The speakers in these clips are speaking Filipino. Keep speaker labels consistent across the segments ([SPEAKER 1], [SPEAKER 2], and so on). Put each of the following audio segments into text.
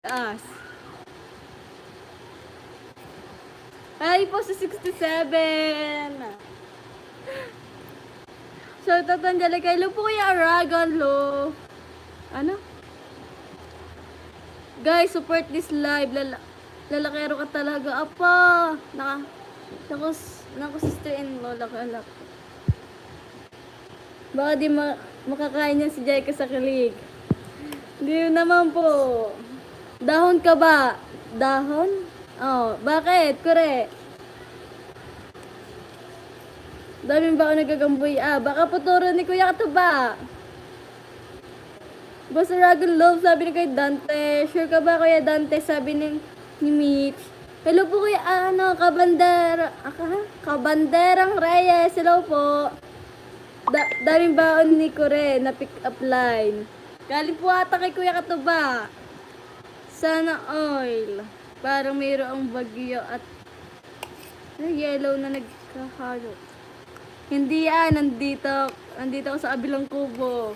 [SPEAKER 1] Us. Hi po sa 67. Shoutout Angelica. Hello po Kuya Aragon, lo. Ano? Guys, support this live. Lalakero ka talaga. Apa. Nako sister-in-law. Lakalak. Baka di makakain yan si Jaika sa kilig. Hindi naman po. Dahon ka ba? Dahon? Oh, bakit? Kure. Daming ba ako nagagamboy? Baka puturo ni Kuya Katuba. Boss Aragon Love, sabi ni kay Dante. Sure ka ba Kuya Dante? Sabi ni Mitch. Hello po Kuya, Kabanderang Reyes. Hello po. Daming baon ni Kure na pick up line. Galing po ata kay Kuya Katuba. Sana oil. Parang mayroong bagyo at yellow na nagkahalo. Hindi nandito ako sa kabilang kubo.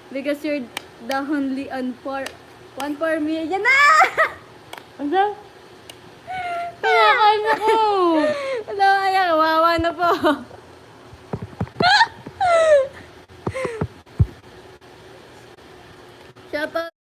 [SPEAKER 1] Because you're the only one for me. Yan na!
[SPEAKER 2] Ano? Kaya ako.
[SPEAKER 1] Hello, kawawa na po.